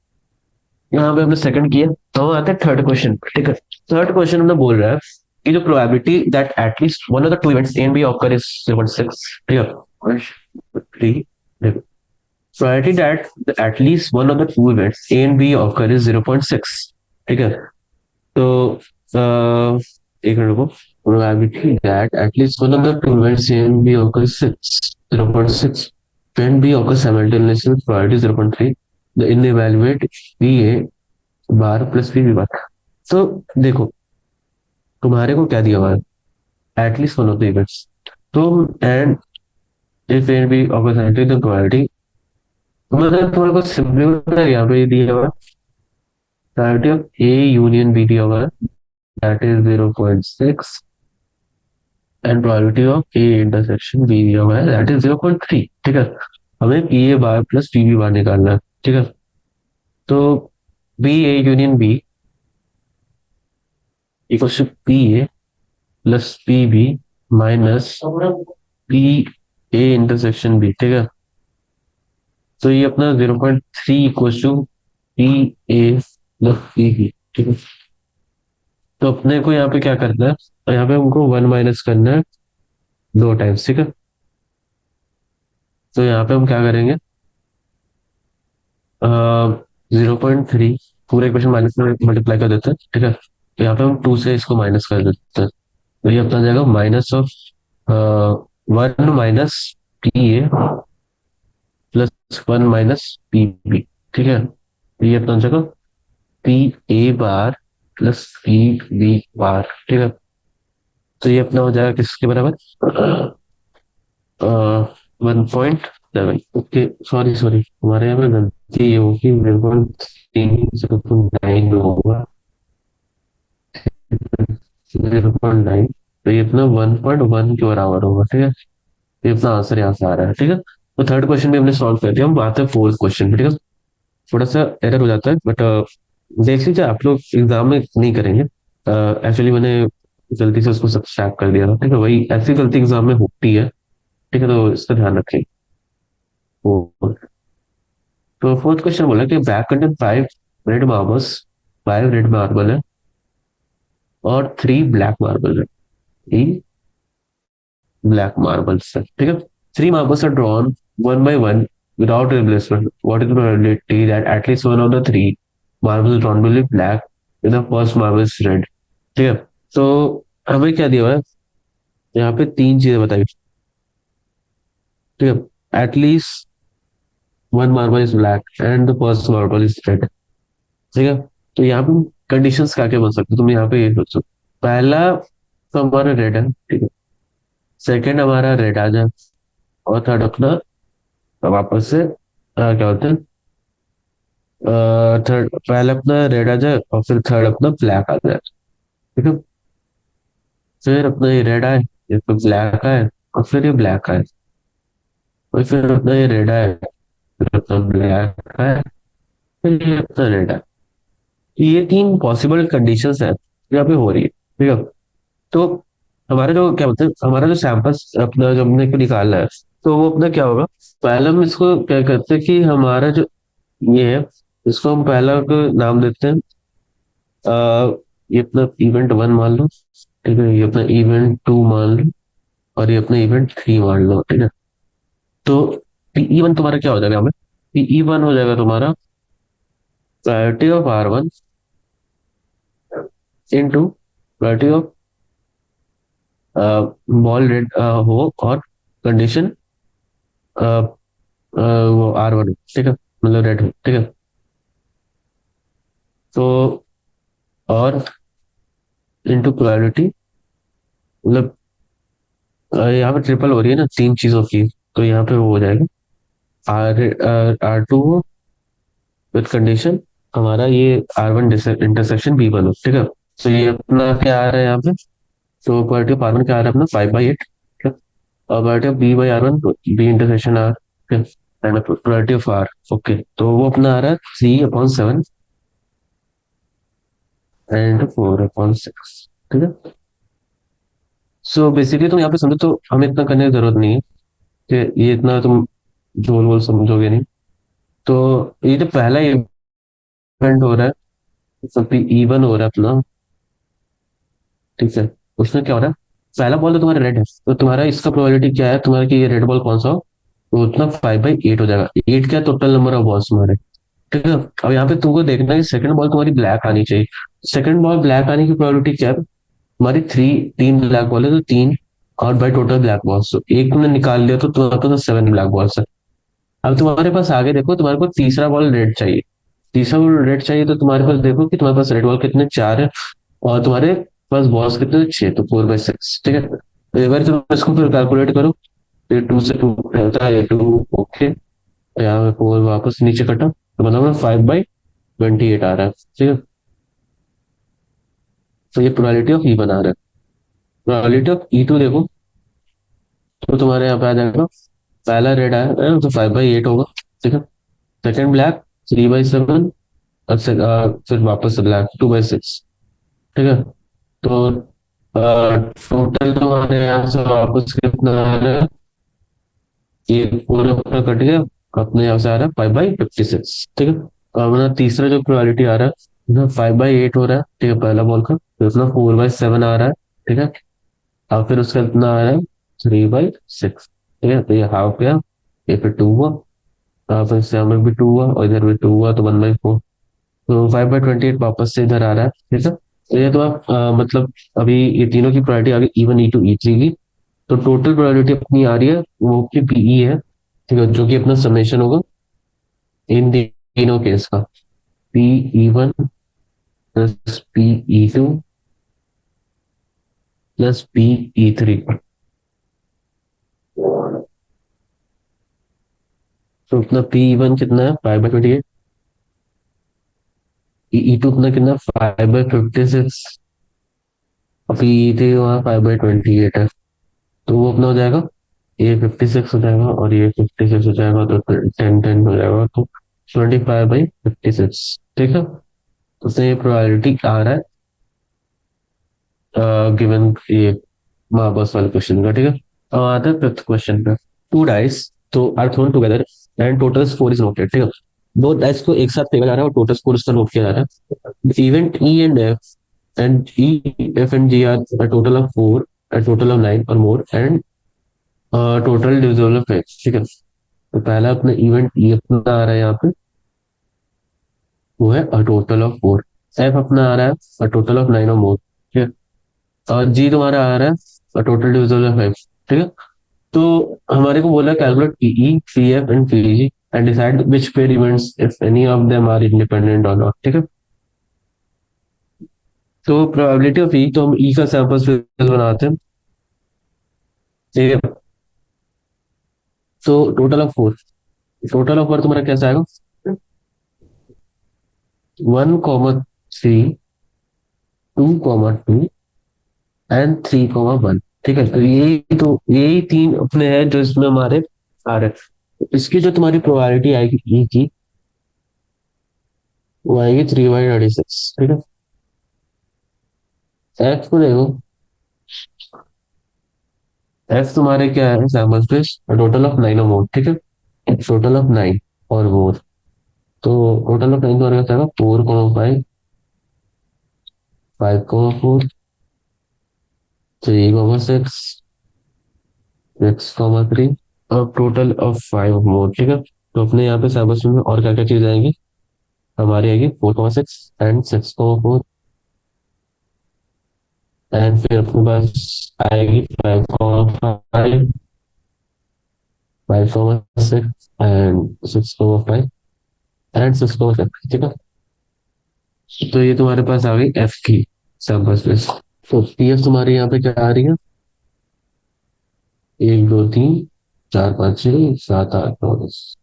यहाँ पे हमने सेकंड किया, तो हम आते हैं थर्ड क्वेश्चन। ठीक है, थर्ड क्वेश्चन में बोल रहा है कि जो probability that at least one of the two events A and B occur is 0.6। ठीक है, three, probability that at least one of the two events A and B occur is 0.6। ठीक है, तो एक मिनट को, probability that at least one of the two events A and B occurs 0.6 when B occurs simultaneously with probability 0.3, then evaluate PA bar plus PB bar. तो देखो तुम्हारे को क्या दिया हुआ है, at least one of the events, तो and if and B occurs simultaneously the probability, मतलब तुम्हारे को सिंपली यहाँ पे ये दिया हुआ है probability of A union B दिया हुआ है, that is 0.6, and probability of A intersection B दिया हुआ है दैट इज 0.3। ठीक है, हमें P A bar plus P B bar निकालना है। ठीक है, तो B A union B equals to P A plus P B minus P A intersection B. ठीक है, तो ये अपना 0.3 equals to P A plus P B. ठीक है, तो अपने को यहाँ पे क्या करना है, तो यहाँ पे हमको वन माइनस करना है दो टाइम्स। ठीक है, तो यहाँ पे हम क्या करेंगे, 0.3 पूरे इक्वेशन माइनस में मल्टीप्लाई कर देते हैं, ठीक है। तो यहाँ पे हम 2 से इसको माइनस कर देते हैं, तो ये अपना जाएगा minus of 1 minus P A plus 1 minus P B, ठीक है। तो ये अपना जाएगा P A bar plus P B bar, ठीक है। तो ये अपना हो जाएगा किसके बराबर, 1.7। ओके, सॉरी सॉरी, हमारे यहाँ पे गलती ये होगी, 0.309 होगा, 0.9। तो ये अपना 1.1 के बराबर होगा, ठीक है। ये अपना आंसर यहाँ से आ रहा है, ठीक है। तो थर्ड क्वेश्चन भी हमने सॉल्व कर दिया, हम आते हैं फोर्थ क्वेश्चन पे, ठीक है। थोड़ा सा एरर हो जाता है, बट देख लीजिए, आप लोग एग्जाम में नहीं करेंगे। एक्चुअली मैंने गलती से उसको सब्सट्रैक्ट कर दिया था, ठीक है। वही ऐसी गलती एग्जाम में होती है, ठीक है, तो इसका ध्यान रखें। वो तो फोर्थ क्वेश्चन बोला कि bag contain 5 red marbles, 5 red marble है और 3 ब्लैक मार्बल है, 3 ब्लैक मार्बल्स है, ठीक है। 3 marbles are drawn one by one without replacement, what is the probability that at least one of the 3 marbles drawn will be black with the first marble is red, ठीक है। तो हमें क्या दिया हुआ है, यहाँ पे 3 चीजें बताई, ठीक है। At least one marble is black and the first marble is red, ठीक है। तो यहाँ पे कंडीशंस क्या क्या बन सकते हैं, तुम यहाँ पे ये सोचो। पहला तो हमारा रेड है, ठीक है। सेकंड हमारा रेड आ जाए, और थर्ड अपना वापस से क्या होते हैं, थर्ड पहला अपना रेड आ जाए और फिर थर्ड अपना ब्लैक आ जाए, ठीक है। फिर अपना ये रेड आए, ये फिर ब्लैक आए, और फिर ये ब्लैक आए, और फिर अपना ये रेड आए, फिर अपना ब्लैक आए, फिर ये अपना रेड आए। ये 3 पॉसिबल कंडीशंस है यहाँ पे हो रही है, ठीक है। तो हमारा जो क्या बोलते हैं, हमारा जो सैंपल अपना जो हमने को निकालना है, तो वो अपना क्या होगा, पहला हम इसको क्या करते हैं कि हमारा जो ये है, इसको हम पहला को नाम देते हैं, ये अपना इवेंट 1 मान लो, ठीक है। ये अपना इवेंट 2 मान लो, और ये अपना इवेंट 3 मान लो, ठीक है। तो पीई 1 तुम्हारा क्या हो जाएगा, हमें पीई 1 हो जाएगा तुम्हारा priority of R1 into priority of ball red हो, और कंडीशन वो R1, ठीक है, मतलब रेड हो, ठीक है। तो और इंटू प्रोबेबिलिटी, मतलब यहाँ पे ट्रिपल हो रही है ना 3 चीजों की, तो यहाँ पे वो हो जाएगा R2 हो विद कंडीशन हमारा ये R1 इंटरसेक्शन B1 हो, ठीक है। तो ये अपना क्या आ रहा है यहाँ पे, तो प्रोबेबिलिटी ऑफ R1 क्या आ रहा है अपना 5/8, ठीक है। और probability of B/R1, B intersection R, ठीक है। And probability of R, okay, तो वो अपना आ रहा है 3/7 एंड 4/6, ठीक है। सो बेसिकली तुम यहाँ पे समझो, तो हमें इतना करने की जरूरत नहीं है कि ये इतना तुम झोल वोल समझोगे नहीं। तो ये जो पहला इवेंट हो रहा है, सब इवन हो रहा है अपना, ठीक है। उसमें क्या हो रहा है, पहला बॉल तो तुम्हारा रेड है, तो तुम्हारा इसका प्रोबेबिलिटी क्या है तुम्हारा कि ये रेड बॉल कौन सा हो, तो उतना 5/8 हो जाएगा। 8 क्या टोटल नंबर ऑफ बॉल्स तुम्हारे, ठीक है। अब यहाँ पे तुमको देखना है सेकंड बॉल तुम्हारी ब्लैक आनी चाहिए। सेकंड बॉल ब्लैक आने की प्रोबेबिलिटी क्या है, तुम्हारी 3 ब्लैक बॉल है, तो 3, और बाई टोटल ब्लैक बॉल्स तो एक तुमने निकाल लिया, तो तुम्हारे पास 7 ब्लैक बॉल्स है। अब तुम्हारे पास आगे देखो, तुम्हारे को तीसरा बॉल रेड चाहिए, तीसरा बॉल रेड चाहिए, तो तुम्हारे पास देखो कि तुम्हारे पास रेड बॉल कितने 4 है, और तुम्हारे पास बॉल्स कितने 6, तो 4/6, ठीक है। तो एक बार तुम इसको फिर कैलकुलेट करो, ये 2 से 2 होता है, ये 2, ओके, यहाँ पे 4 वापस नीचे कटा, तो मतलब 5/28 आ रहा है, ठीक है। तो ये प्रोबेबिलिटी ऑफ ई बना रहा है। प्रोबेबिलिटी ऑफ E2 देखो, तो तुम्हारे यहाँ पे आ जाएगा, पहला रेड आया है, तो 5/8 होगा, ठीक है। सेकंड ब्लैक 3/7, और फिर वापस से ब्लैक 2/6, ठीक है। तो टोटल तुम्हारे यहाँ से वापस कितना आ रहा है, ये पूरा पूरा कट गया, अपने यहाँ से आ रहा है 5/56, ठीक है। और अपना तीसरा जो प्रोबेबिलिटी आ रहा है ना, 5/8 हो रहा है, ठीक है, पहला बॉल का, फिर अपना 4/7 आ रहा है, ठीक है। और फिर उसका कितना आ रहा है 3/6, ठीक है। तो ये हाफ गया, ये फिर 2 हुआ, फिर से हमें भी 2 हुआ, और इधर भी 2 हुआ, तो 1/4, तो 5/28 वापस से इधर आ रहा है, ठीक है। तो ये तो आप मतलब अभी ये तीनों की प्रायोरिटी आ गई E1 E2 E3 की। तो टोटल प्रोबेबिलिटी अपनी आ रही है वो की पीई है, ठीक है, जो कि अपना समेशन होगा इन तीनों केस का, PE1 plus PE2 plus PE3। तो अपना PE1 कितना है 5/28, PE2 अपना कितना 5/56, और PE3 वहाँ 5/28 है। तो वो अपना हो जाएगा, ये 56 हो जाएगा और ये 56 हो जाएगा, तो 10 10 हो जाएगा, तो 25/56, ठीक है। तो उससे ये प्रोबेबिलिटी आ रहा है गिवन ये महाबस वाले क्वेश्चन का, ठीक है। अब आते हैं फिफ्थ क्वेश्चन पे। टू डाइस तो are thrown together and total score is noted, ठीक है। दो डाइस को एक साथ फेंका जा रहा है और टोटल स्कोर उसका नोट किया जा रहा है। Event E and F and E F and G are a total of 4, a total of 9 or more, and total divisible of x, ठीक है। तो पहला अपना इवेंट ई अपना आ रहा है यहाँ पे, वो है अ टोटल ऑफ 4। एफ अपना आ रहा है अ टोटल ऑफ 9 और मोर, ठीक है। और जी तुम्हारा आ रहा है a total divisible of x, ठीक है। तो हमारे को बोला calculate P E P F and P G and decide which pair events if any of them are independent और नॉट, ठीक है। तो प्रोबेबिलिटी ऑफ ई, तो हम ई का सैंपल स्पेस बनाते हैं, ठीक है। तो टोटल ऑफ फोर तुम्हारा कैसा आएगा, 1,3, 2,2 एंड 3,1, ठीक है। तो यही तीन अपने हैं जो इसमें हमारे आ रहे हैं। इसकी जो तुम्हारी प्रोबेबिलिटी आएगी ई की, वो आएगी 3/36, ठीक है। एफ को देखो, एफ तुम्हारे क्या है सैम्पल स्पेस टोटल ऑफ 9 और मोर, ठीक है। टोटल ऑफ 9 और मोर, तो टोटल ऑफ 9 तुम्हारे क्या आएगा 4,5, 5,4, 3,6, 6,3, और टोटल ऑफ 5 मोर, ठीक है। तो अपने यहाँ पे सैम्पल स्पेस में और क्या क्या चीज आएंगी, हमारी आएगी 4,6 एंड 6,4, एंड फिर अपने पास आएगी 5,5, 5,6 एंड 6,5 एंड 6,6, ठीक है। तो ये तुम्हारे पास आ गई एफ की सैंपल स्पेस। तो पीएफ तुम्हारी यहाँ पे क्या आ रही है, 1 2 3 4 5 6 7 8 9 10।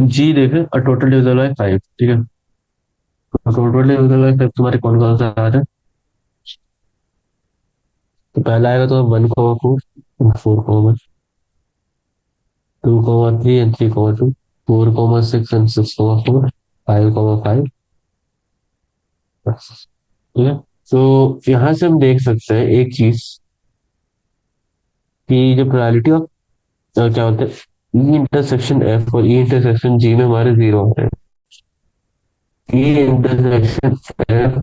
जी देखे और टोटल डिविजन है 5, ठीक है। तो टोटल डिविजन है 5 तुम्हारे कौन कौन सा आ रहा है। तो पहला आएगा तो 1,4, 4,1, 2,3 एंड 3,2, 4,6 एंड 6,4, 5,5, ठीक है। तो यहाँ से हम देख सकते हैं एक चीज कि जो प्रोबेबिलिटी ऑफ क्या होता है ई इंटरसेक्शन एफ और ई इंटरसेक्शन जी में हमारे जीरो होते हैं। ई इंटरसेक्शन एफ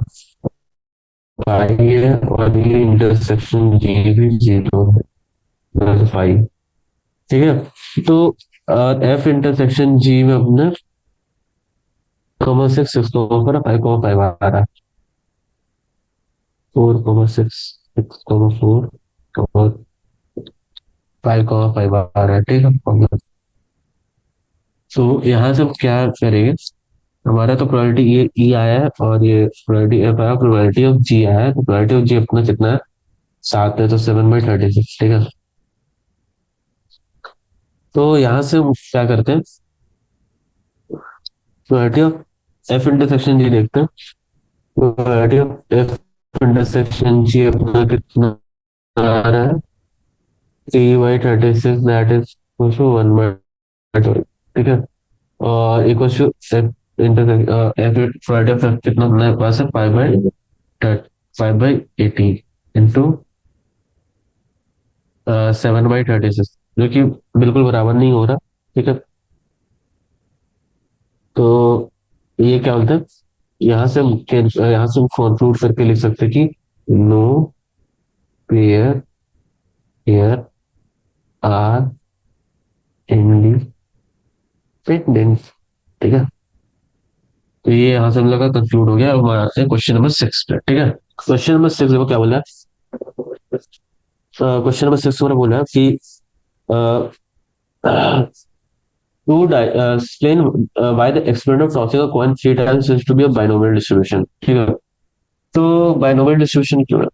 फाइव है और ई इंटरसेक्शन जी भी जीरो है, फाइव, ठीक है। तो एफ इंटरसेक्शन जी में अपने 6, 6,4, 5,5 आ रहा है, 4,6, 6,4 और 5,5 आ रहा है, ठीक है। तो यहाँ से हम क्या करेंगे, हमारा तो प्रोबेबिलिटी ये ई आया है और ये प्रोबेबिलिटी एफ आया, प्रोबेबिलिटी ऑफ जी आया है। तो प्रोबेबिलिटी ऑफ जी अपना कितना है 7 है, तो 7/36, ठीक है। तो यहाँ से हम क्या करते हैं, प्रोबेबिलिटी ऑफ एफ इंटरसेक्शन जी देखते हैं। प्रोबेबिलिटी ऑफ एफ इंटरसेक्शन जी अपना कितना आ रहा है 3/36, दैट इज 1/2, ठीक है। और equal to F intersection F probability of F कितना हमारे पास है 5/80 इंटू 7/36, जो कि बिल्कुल बराबर नहीं हो रहा, ठीक है। तो ये क्या बोलते हैं, यहाँ से हम कंक्लूड करके लिख सकते हैं कि no pair here are independent, ठीक है। तो ये यहाँ से हम लोग का कंक्लूड हो गया। अब हमारे आते हैं क्वेश्चन नंबर 6 पे। ठीक है, क्वेश्चन नंबर 6 देखो क्या बोला है। क्वेश्चन नंबर 6 में बोला है कि to explain why the experiment of tossing a coin three times is to be a binomial distribution। ठीक है, तो बाइनोमियल डिस्ट्रीब्यूशन क्यों है?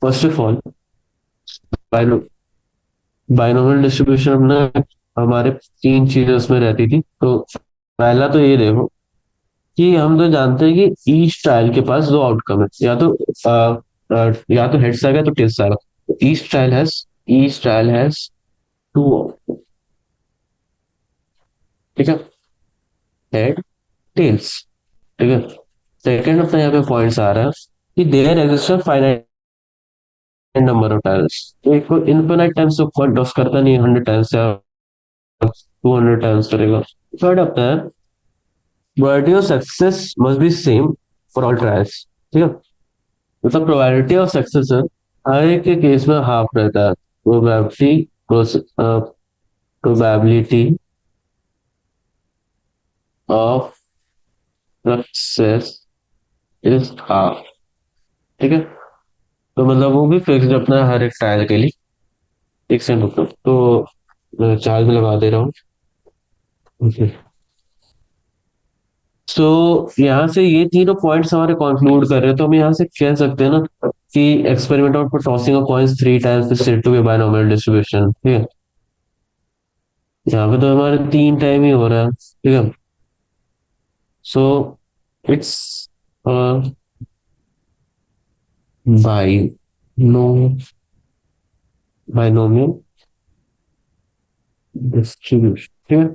First of all, binomial distribution हमने हमारे तीन चीजें उसमें रहती थी। तो पहला तो ये देखो कि हम तो जानते हैं कि ईच ट्रायल के पास दो आउटकम है, या तो हेड्स आएगा तो टेल्स आएगा। ईच ट्रायल हैज टू, ठीक है, हेड टेल्स। ठीक है, सेकंड अपना यहाँ पे पॉइंट्स आ रहा है कि there exist finite number of tiles. तो एक इनफिनाइट टाइम्स तो कौन टॉस करता नहीं, 100 टाइम्स या 200 टाइम्स करेगा। थर्ड आता है probability of success must be same for all trials. ठीक है, मतलब प्रोबेबिलिटी ऑफ सक्सेस है हर एक के केस में हाफ रहता है। Probability of success is half. ठीक है, तो मतलब वो भी फिक्स अपना हर एक ट्रायल के लिए। एक सेकंड रुको, तो मैं चार्ज में लगा दे रहा हूँ। ओके, सो यहाँ से ये तीनों पॉइंट्स हमारे कंक्लूड कर रहे हैं। तो हम यहाँ से कह सकते हैं ना कि experiment of tossing of coins three times is said to be binomial distribution. ठीक है, यहाँ पे तो हमारे तीन टाइम ही हो रहा है। ठीक है, so it's by no binomial distribution. ठीक है,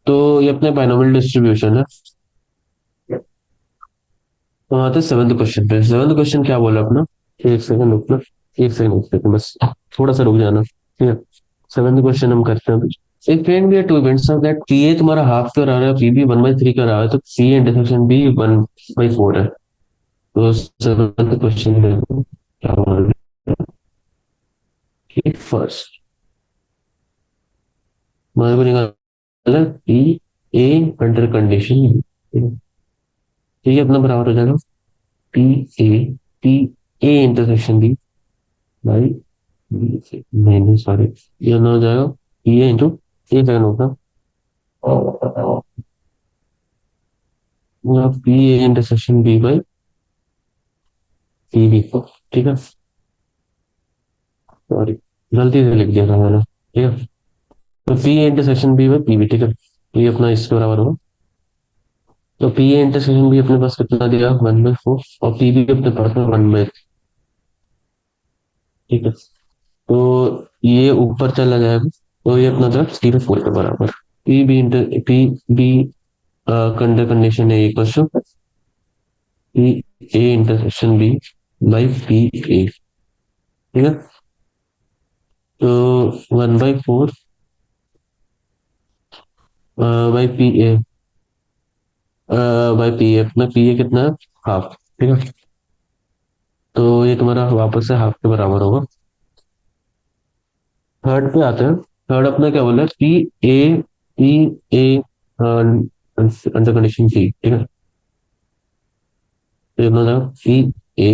तो ये अपने बाइनोमियल डिस्ट्रीब्यूशन है। तो आते हैं सेवंथ क्वेश्चन पे। सेवंथ क्वेश्चन क्या बोला अपना, एक सेकंड रुकना, एक सेकंड बस, थोड़ा सा रुक जाना। ठीक है, सेवंथ क्वेश्चन हम करते हैं। एक फ्रेंड भी है two events of that P A तुम्हारा हाफ का रहा है, पी बी 1/3 का रहा है, तो पी इंटरसेक्शन बी 1/4 है। तो सेवंथ क्वेश्चन देखो क्या बोल रहे हैं। फर्स्ट हमारे को निकालना पी ए अंडर कंडीशन, ठीक है, अपना बराबर हो जाएगा P A, P A intersection B by, नहीं नहीं सॉरी, ये ना हो जाएगा पी ए इंटू, एक सेकंड होगा, P A intersection B by P B. ठीक है, सॉरी गलती से लिख दिया था मैंने। ठीक है, तो P A intersection B by P B. ठीक है, तो ये अपना इसके बराबर होगा। तो पी ए इंटरसेक्शन बी अपने पास कितना दिया, 1/4, और पी बी अपने पास में 1/, ठीक है, तो ये ऊपर चला जाएगा। तो ये अपना था 0.4 के बराबर। P B inter P B कंडर कंडीशन है equal to P A intersection B by P A. ठीक है, तो 1/4 by P A, by P A, अपना पी ए कितना है, हाफ। ठीक है, तो ये तुम्हारा वापस से हाफ के बराबर होगा। थर्ड पे आते हैं। थर्ड अपना क्या बोला है, P A under condition C. ठीक है, तो ये अपना P A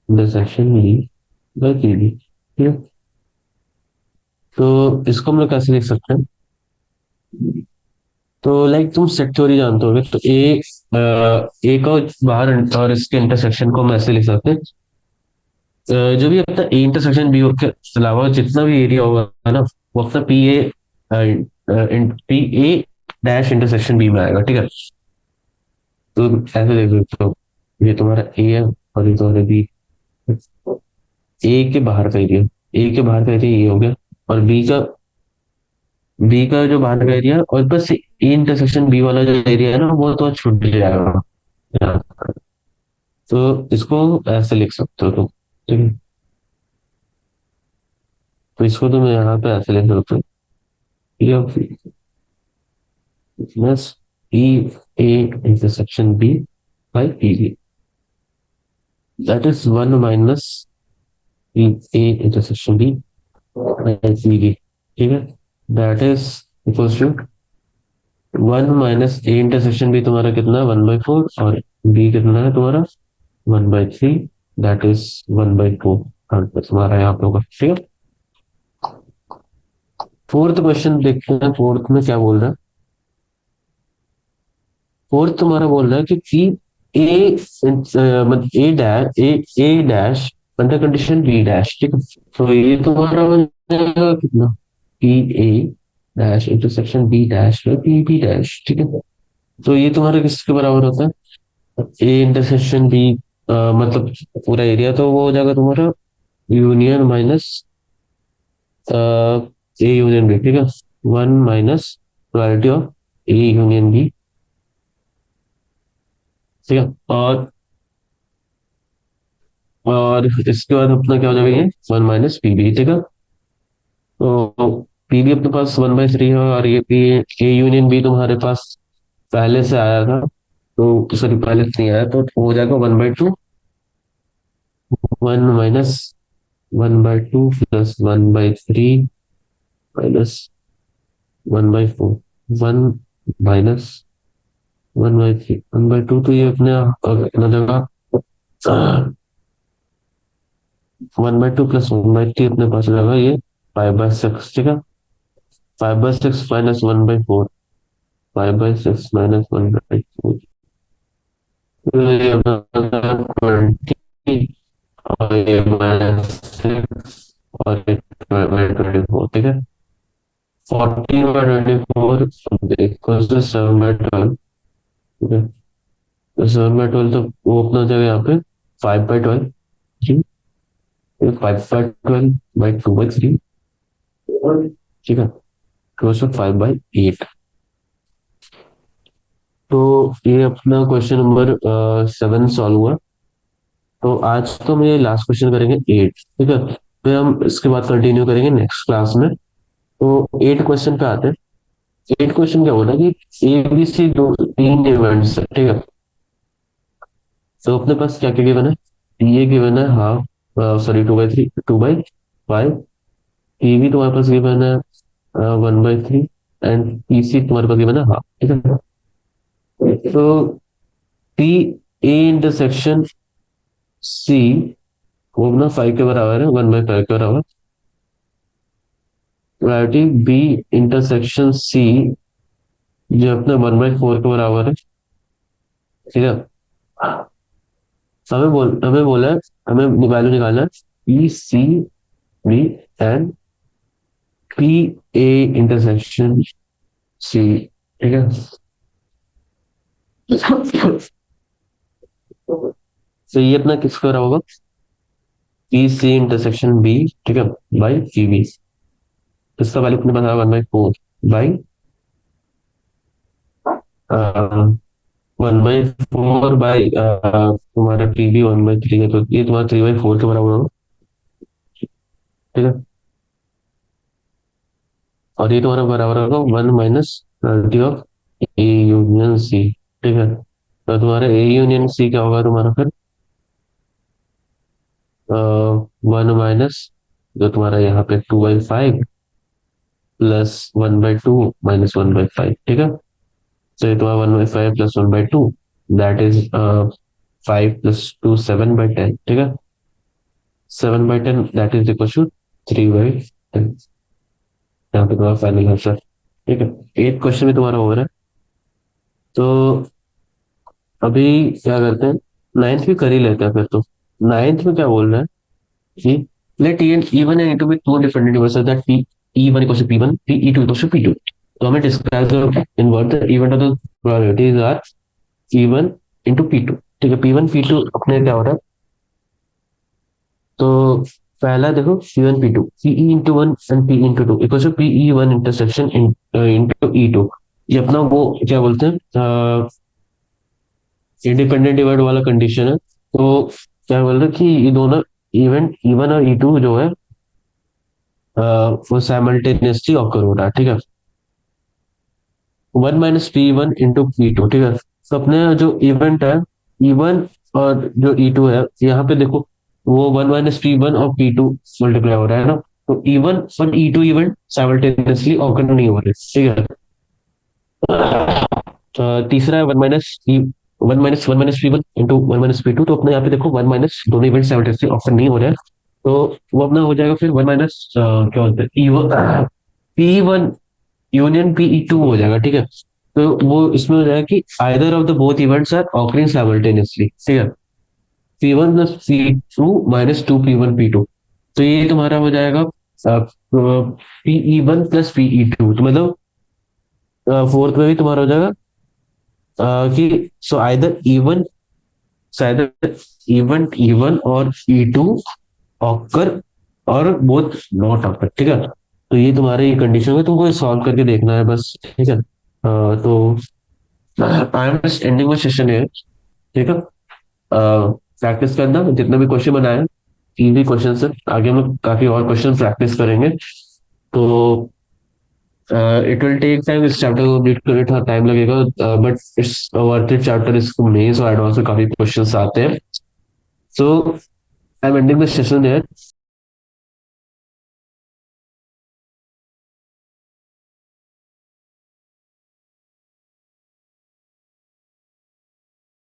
intersection B by P B. ठीक है, तो इसको हम लोग कैसे लिख सकते हैं। तो लाइक तुम सेट थ्योरी जानते होगे, तो ए का बाहर और इसके इंटरसेक्शन को हम ऐसे लिख सकते हैं। जो भी अपना ए इंटरसेक्शन बी के अलावा जितना भी एरिया होगा ना, वो अपना P A dash intersection B में आएगा। ठीक है, तो ऐसे देख सकते हो, ये तुम्हारा ए है और ये तुम्हारा बी। ए के बाहर का एरिया, ए के बाहर का एरिया ये हो गया, और बी का जो बाहर का एरिया, और बस ए इंटरसेक्शन बी वाला जो एरिया है ना, वो तो छूट जाएगा। तो इसको ऐसे लिख सकते हो तुम। ठीक है, तो इसको तुम यहाँ पे ऐसे लिख सकते हो, plus P A intersection B by P B, that is 1 - P A intersection B by P B. ठीक है, that is equals to 1 - P A intersection B by P B. ठीक है, तो ये तुम्हारा वापस से हाफ के बराबर हो गया। ठीक है, तो P A intersection B by P B, that is 1 - P A intersection B by P B. ठीक है, तो ये तुम्हारा equals to one minus A intersection B तुम्हारा कितना, 1/4, और बी कितना है तुम्हारा 1/3, दैट इज 1/4 आंसर तुम्हारा यहाँ पे होगा, ठीक है। फोर्थ क्वेश्चन देखते हैं, फोर्थ में क्या बोल रहा है। फोर्थ तुम्हारा बोल रहा है कि ए मतलब A dash under condition B dash, ठीक है। तो ये तुम्हारा बन जाएगा कितना, P A dash intersection B dash P B dash, ठीक है। तो ये तुम्हारा किसके बराबर होता है, ए इंटरसेक्शन बी, मतलब पूरा एरिया तो वो हो जाएगा तुम्हारा union minus A union B, ठीक है। One minus probability of A union B, ठीक है। और इसके बाद अपना क्या हो जाएगा, ये वन माइनस पी बी, ठीक है। तो पी बी अपने पास 1/3 है, और ये पी ए यूनियन बी तुम्हारे पास पहले से आया था, तो सॉरी पहले से नहीं आया, तो हो जाएगा 1/2, 1 - 1/2 प्लस 1/3 माइनस 1/4, 1 - 1/3, 1/2, तो ये अपना जगह 1/2 प्लस 1/3 अपने पास लगा ये 5/6, ठीक है। 5/6 माइनस 1/4, 5/6 माइनस 1/4, तो ये अपना 20, और ये -6, और ये 24, ठीक है। 14/24 इक्वल्स टू 7/12, ठीक है। तो 7/12 तो वो अपना हो जाएगा यहाँ पे 5/12, ठीक है। 5/12/2/3, ठीक है, क्लोज टू 5/8। तो ये अपना क्वेश्चन नंबर 7 सॉल्व हुआ। तो आज तो हम ये लास्ट क्वेश्चन करेंगे 8, ठीक है। फिर हम इसके बाद कंटिन्यू करेंगे नेक्स्ट क्लास में। तो 8 क्वेश्चन पे आते हैं। 8 क्वेश्चन क्या बोला कि ए बी सी दो तीन इवेंट्स है, ठीक है। तो अपने पास क्या क्या गिवन है, पी ए गिवन है हाफ, सॉरी 2/3, 2/5, पी बी तुम्हारे पास गिवन है 1/3, एंड पी सी तुम्हारे पास गिवन है हाफ, ठीक है। तो पी ए इंटरसेक्शन सी वो अपना 5 के बराबर है, 1/5 के बराबर। प्रायोरिटी बी इंटरसेक्शन सी जो अपने 1/4 के बराबर है, ठीक है। हमें बोला है, हमें वैल्यू निकालना है P C B and P A intersection C, ठीक है। तो ये अपना किसका बराबर होगा, पी सी इंटरसेक्शन बी, ठीक है, बाई पी बी। इसका वैल्यू अपने पास आया 1/4 बाई 1/4 बाई तुम्हारा पी बी 1/3 है, तो ये तुम्हारा 3/4 के बराबर होगा, ठीक है। और ये तुम्हारा बराबर होगा 1 - ऑफ ए यूनियन सी, ठीक है। तो तुम्हारा ए यूनियन सी क्या होगा तुम्हारा फिर, 1 जो तुम्हारा यहाँ पे 2/5 प्लस 1/2 माइनस 1/5, ठीक है। तो ये तुम्हारा 1/5 प्लस 1/2, दैट इज 5 + 2 7/10, ठीक है। 7/10 दैट इज इक्वल टू 3/10, यहाँ पे तुम्हारा फाइनल आंसर, ठीक है। 8 क्वेश्चन भी तुम्हारा हो रहा है। तो अभी क्या करते हैं, नाइन्थ भी कर ही लेते हैं फिर। तो नाइन्थ में क्या बोल रहा है कि let E and E one and E two be two different universal that P E one equals to P one, P E two equals to P two. तो हमें describe the invert the event of the probabilities are P one into P two, ठीक है। P one P to अपने क्या हो रहा है, तो पहला देखो P one P two, P E into one and P into two equals to P E one intersection into E two. ये अपना वो क्या बोलते हैं, इंडिपेंडेंट इवेंट वाला कंडीशन है। तो क्या बोल रहे हैं कि ये दोनों इवेंट ई वन और ई टू जो है वो साइमल्टेनियसली ऑकर हो रहा है, ठीक है। 1 - P1 इंटू पी टू, ठीक है। तो अपने जो इवेंट है ई वन और जो ई टू है, यहाँ पे देखो वो 1 - P1 और पी टू मल्टीप्लाई हो रहा है ना। तो ई वन और E two event simultaneously occur नहीं हो रहे, ठीक है। तीसरा है one minus P one into one minus P two. तो अपने यहाँ पे देखो वन माइनस दोनों इवेंट साइमल्टेनियसली ऑफर नहीं हो रहा है, तो वो अपना हो जाएगा फिर वन माइनस क्या बोलते हैं P one union P two हो जाएगा, ठीक है। तो वो इसमें हो जाएगा कि either of the both events are occurring simultaneously, ठीक है। P1 + P2 - 2 P1 P2। तो ये तुम्हारा हो जाएगा Pe1 + Pe2। तो मतलब फोर्थ में भी तुम्हारा हो जाएगा कि सो आइदर इवेंट E1 और E2 ऑकर और बोथ नॉट ऑकर, ठीक है। तो ये तुम्हारे ये कंडीशन है, तुमको सॉल्व करके देखना है बस, ठीक है। तो I am just ending my session है, ठीक है। प्रैक्टिस करना जितना भी क्वेश्चन बनाए, इजी क्वेश्चन से आगे हम लोग काफी और क्वेश्चन प्रैक्टिस करेंगे। तो इट विल टेक टाइम, इस चैप्टर को कंप्लीट करने थोड़ा टाइम लगेगा, but it's worth it chapter. इसको मेंस और एडवांस में काफी क्वेश्चंस आते हैं। So I am ending the session there.